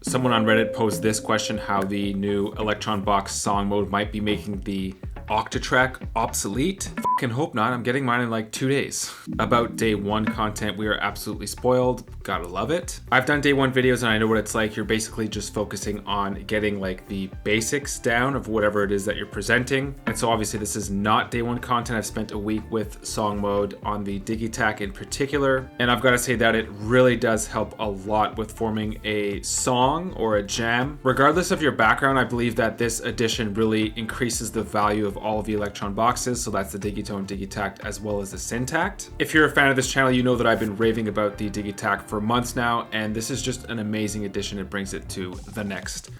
Someone on Reddit posed this question, how the new Elektron box song mode might be making the Octatrack obsolete. Fucking hope not. I'm getting mine in like 2 days. About day one content, we are absolutely spoiled. Gotta love it. I've done day one videos and I know what it's like. You're basically just focusing on getting like the basics down of whatever it is that you're presenting. And so obviously this is not day one content. I've spent a week with song mode on the Digitakt in particular. And I've got to say that it really does help a lot with forming a song or a jam. Regardless of your background, I believe that this addition really increases the value of all of the Elektron boxes. So that's the Digitone, Digitakt, as well as the Syntakt. If you're a fan of this channel, you know that I've been raving about the Digitakt for months now, and this is just an amazing addition. It brings it to the next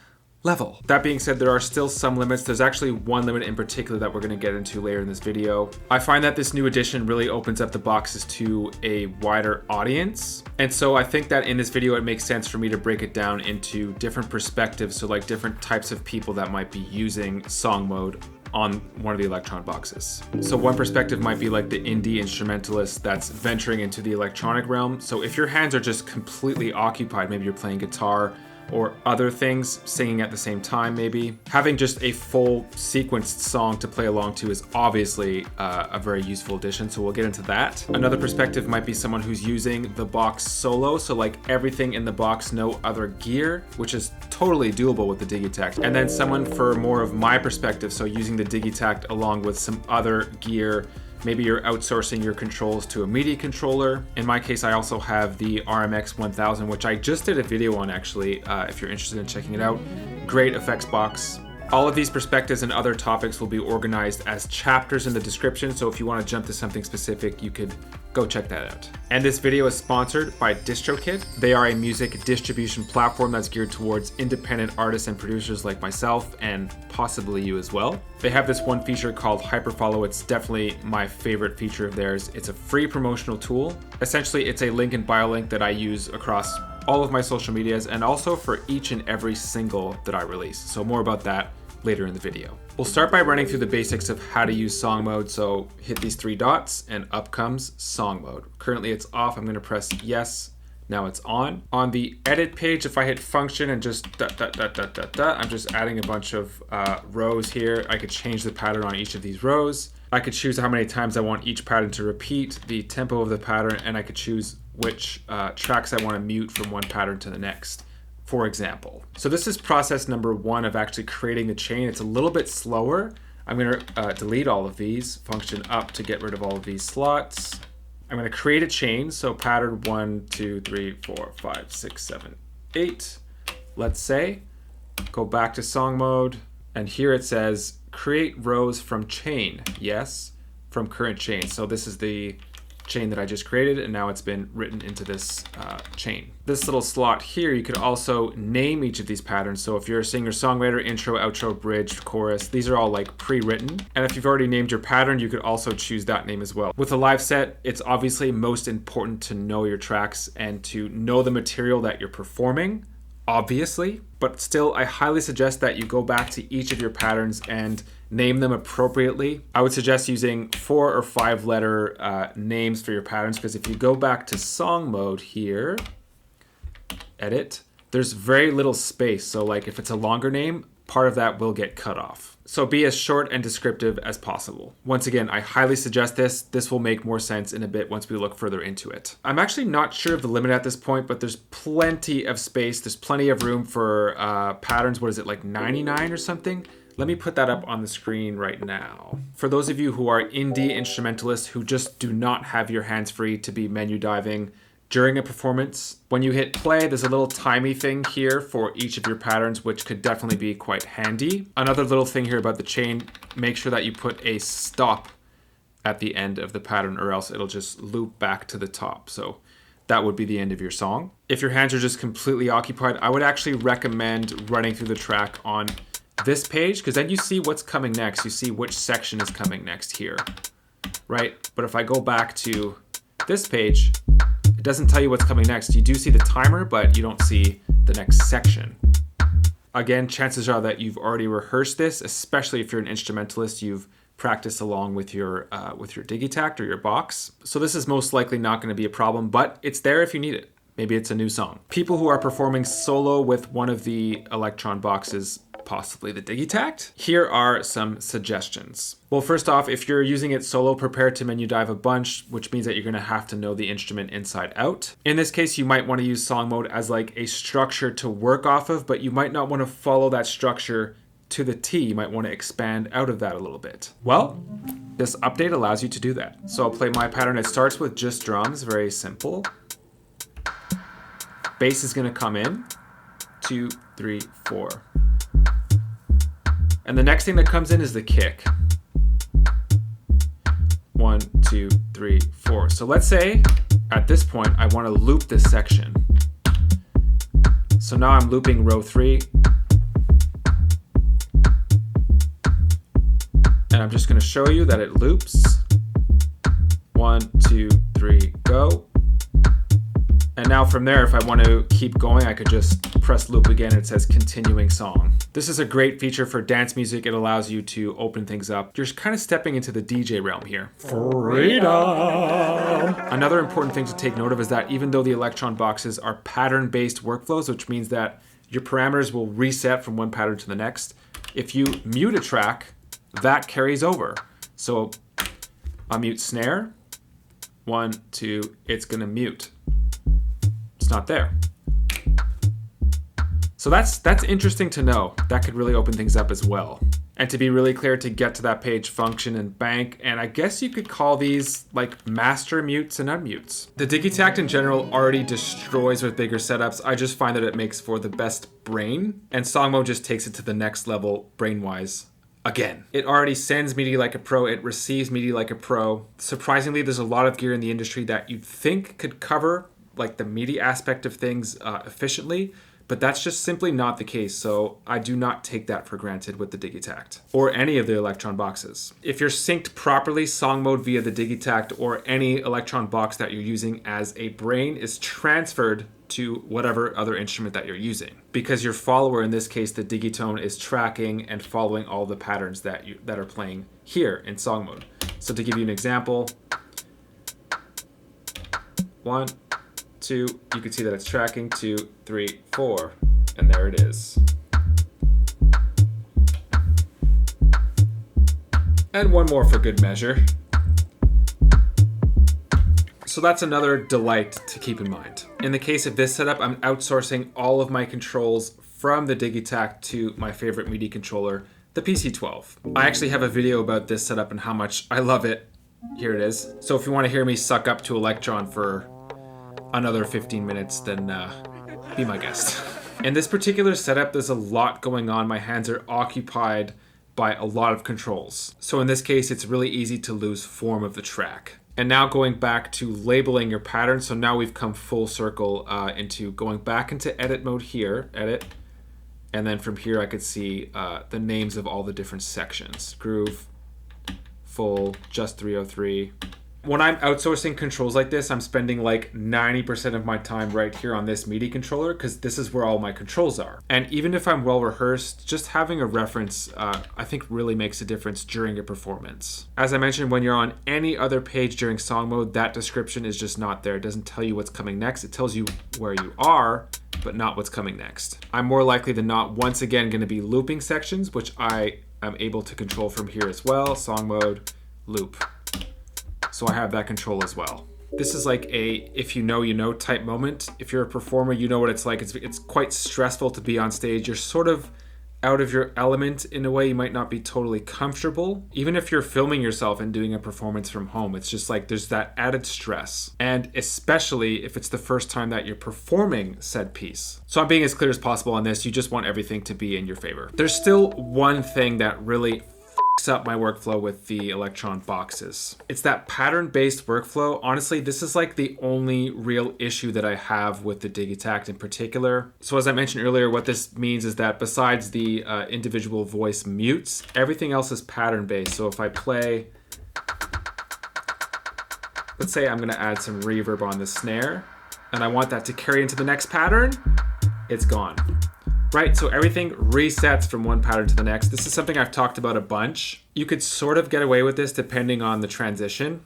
level. That being said, there are still some limits. There's actually one limit in particular that we're going to get into later in this video. I find that this new addition really opens up the boxes to a wider audience. And so I think that in this video, it makes sense for me to break it down into different perspectives. So like different types of people that might be using song mode on one of the Elektron boxes. So one perspective might be like the indie instrumentalist that's venturing into the electronic realm. So if your hands are just completely occupied, maybe you're playing guitar or other things, singing at the same time maybe, having just a full sequenced song to play along to is obviously a very useful addition, so we'll get into that. Another perspective might be someone who's using the box solo, so like everything in the box, no other gear, which is totally doable with the Digitakt. And then someone for more of my perspective, so using the Digitakt along with some other gear. Maybe you're outsourcing your controls to a MIDI controller. In my case, I also have the RMX 1000, which I just did a video on actually, if you're interested in checking it out. Great effects box. All of these perspectives and other topics will be organized as chapters in the description, so if you want to jump to something specific, you could go check that out. And this video is sponsored by DistroKid. They are a music distribution platform that's geared towards independent artists and producers like myself, and possibly you as well. They have this one feature called HyperFollow. It's definitely my favorite feature of theirs. It's a free promotional tool. Essentially, it's a link and bio link that I use across all of my social medias and also for each and every single that I release. So more about that later in the video. We'll start by running through the basics of how to use song mode. So hit these three dots and up comes song mode. Currently it's off. I'm going to press yes. Now it's on. On the edit page, if I hit function and just I'm just adding a bunch of rows here. I could change the pattern on each of these rows. I could choose how many times I want each pattern to repeat, the tempo of the pattern, and I could choose which tracks I want to mute from one pattern to the next, for example. So this is process number one of actually creating a chain. It's a little bit slower. I'm going to delete all of these, function up to get rid of all of these slots. I'm going to create a chain. So pattern 1, 2, 3, 4, 5, 6, 7, 8. Let's say, go back to song mode. And here it says create rows from chain. Yes, from current chain. So this is the chain that I just created, and now it's been written into this chain. This little slot here, you could also name each of these patterns. So if you're a singer-songwriter, intro, outro, bridge, chorus, these are all like pre-written. And if you've already named your pattern, you could also choose that name as well. With a live set, it's obviously most important to know your tracks and to know the material that you're performing, obviously, but still I highly suggest that you go back to each of your patterns and name them appropriately. I would suggest using 4 or 5 letter names for your patterns, because if you go back to song mode here, edit, there's very little space. So like if it's a longer name, part of that will get cut off. So be as short and descriptive as possible. Once again, I highly suggest this. This will make more sense in a bit once we look further into it. I'm actually not sure of the limit at this point, but there's plenty of space. There's plenty of room for patterns. What is it, like 99 or something? Let me put that up on the screen right now. For those of you who are indie instrumentalists who just do not have your hands free to be menu diving during a performance, when you hit play, there's a little timey thing here for each of your patterns, which could definitely be quite handy. Another little thing here about the chain, make sure that you put a stop at the end of the pattern, or else it'll just loop back to the top. So that would be the end of your song. If your hands are just completely occupied, I would actually recommend running through the track on this page, because then you see what's coming next. You see which section is coming next here, right? But if I go back to this page, it doesn't tell you what's coming next. You do see the timer, but you don't see the next section. Again, chances are that you've already rehearsed this, especially if you're an instrumentalist. You've practiced along with your Digitakt or your box. So this is most likely not going to be a problem, but it's there if you need it. Maybe it's a new song. People who are performing solo with one of the Elektron boxes, possibly the Digitakt. Here are some suggestions. Well, first off, if you're using it solo, prepare to menu dive a bunch, which means that you're gonna have to know the instrument inside out. In this case, you might wanna use song mode as like a structure to work off of, but you might not wanna follow that structure to the T. You might wanna expand out of that a little bit. Well, this update allows you to do that. So I'll play my pattern. It starts with just drums, very simple. Bass is gonna come in, 2, 3, 4. And the next thing that comes in is the kick. 1, 2, 3, 4. So let's say at this point, I want to loop this section. So now I'm looping row 3. And I'm just going to show you that it loops. 1, 2, 3, go. And now from there, if I want to keep going, I could just press loop again and it says continuing song. This is a great feature for dance music. It allows you to open things up. You're kind of stepping into the DJ realm here. Freedom! Another important thing to take note of is that even though the Elektron boxes are pattern-based workflows, which means that your parameters will reset from one pattern to the next, if you mute a track, that carries over. So I'll mute snare. 1, 2, it's gonna mute. It's not there. So that's interesting to know. That could really open things up as well. And to be really clear, to get to that page, function and bank, and I guess you could call these like master mutes and unmutes. The Digitakt in general already destroys with bigger setups. I just find that it makes for the best brain, and song mode just takes it to the next level brain-wise. Again, it already sends MIDI like a pro, it receives MIDI like a pro. Surprisingly, there's a lot of gear in the industry that you'd think could cover like the MIDI aspect of things efficiently, but that's just simply not the case. So I do not take that for granted with the Digitakt or any of the Elektron boxes. If you're synced properly, song mode via the Digitakt or any Elektron box that you're using as a brain is transferred to whatever other instrument that you're using, because your follower, in this case the Digitone, is tracking and following all the patterns that are playing here in song mode. So to give you an example, 1, 2, you can see that it's tracking, 2, 3, 4, and there it is. And one more for good measure. So that's another delight to keep in mind. In the case of this setup, I'm outsourcing all of my controls from the Digitakt to my favorite MIDI controller, the PC-12. I actually have a video about this setup and how much I love it. Here it is. So if you want to hear me suck up to Elektron for another 15 minutes, then be my guest. In this particular setup, there's a lot going on. My hands are occupied by a lot of controls. So in this case, it's really easy to lose form of the track. And now going back to labeling your pattern. So now we've come full circle into going back into edit mode here, edit. And then from here, I could see the names of all the different sections. Groove, full, just 303. When I'm outsourcing controls like this, I'm spending like 90% of my time right here on this MIDI controller because this is where all my controls are. And even if I'm well rehearsed, just having a reference, I think really makes a difference during a performance. As I mentioned, when you're on any other page during song mode, that description is just not there. It doesn't tell you what's coming next. It tells you where you are, but not what's coming next. I'm more likely than not, once again, going to be looping sections, which I am able to control from here as well. Song mode, loop. So I have that control as well. This is like a if you know, you know type moment. If you're a performer, you know what it's like. It's quite stressful to be on stage. You're sort of out of your element in a way. You might not be totally comfortable. Even if you're filming yourself and doing a performance from home, it's just like there's that added stress. And especially if it's the first time that you're performing said piece. So I'm being as clear as possible on this. You just want everything to be in your favor. There's still one thing that really up my workflow with the Elektron boxes. It's that pattern-based workflow. Honestly, this is like the only real issue that I have with the Digitakt in particular. So as I mentioned earlier, what this means is that besides the individual voice mutes, everything else is pattern-based. So if I play, let's say I'm going to add some reverb on the snare, and I want that to carry into the next pattern, it's gone. Right, so everything resets from one pattern to the next. This is something I've talked about a bunch. You could sort of get away with this depending on the transition.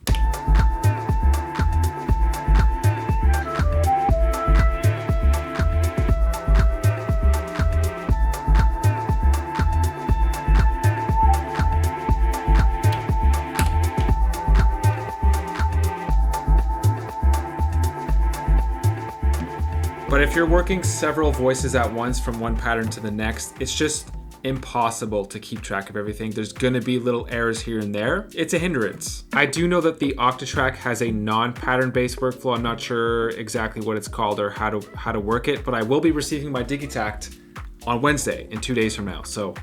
If you're working several voices at once from one pattern to the next, it's just impossible to keep track of everything. There's gonna be little errors here and there. It's a hindrance. I do know that the Octatrack has a non-pattern based workflow. I'm not sure exactly what it's called or how to work it, but I will be receiving my Digitakt on Wednesday in 2 days from now. So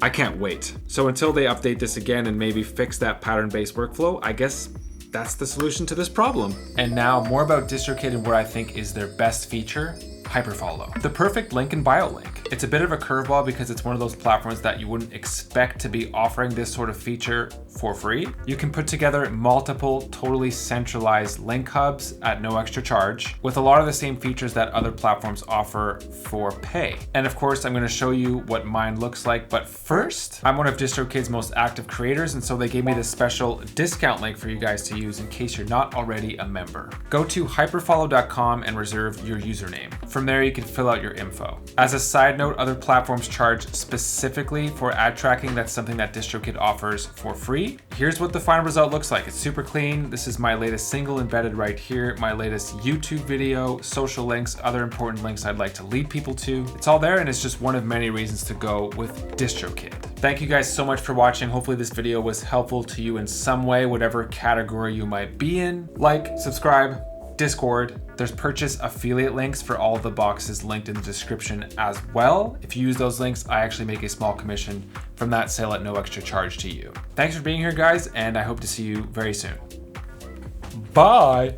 I can't wait. So until they update this again and maybe fix that pattern-based workflow, I guess that's the solution to this problem. And now more about DistroKid and what I think is their best feature, HyperFollow. The perfect link and bio link. It's a bit of a curveball because it's one of those platforms that you wouldn't expect to be offering this sort of feature for free. You can put together multiple totally centralized link hubs at no extra charge with a lot of the same features that other platforms offer for pay. And of course, I'm going to show you what mine looks like. But first, I'm one of DistroKid's most active creators, and so they gave me this special discount link for you guys to use in case you're not already a member. Go to hyperfollow.com and reserve your username. From there, you can fill out your info. As a side note, other platforms charge specifically for ad tracking. That's something that DistroKid offers for free. Here's what the final result looks like. It's super clean. This is my latest single embedded right here, my latest YouTube video, social links, other important links I'd like to lead people to. It's all there, and it's just one of many reasons to go with DistroKid. Thank you guys so much for watching. Hopefully this video was helpful to you in some way, whatever category you might be in. Like, subscribe, Discord. There's purchase affiliate links for all of the boxes linked in the description as well. If you use those links, I actually make a small commission from that sale at no extra charge to you. Thanks for being here, guys, and I hope to see you very soon. Bye.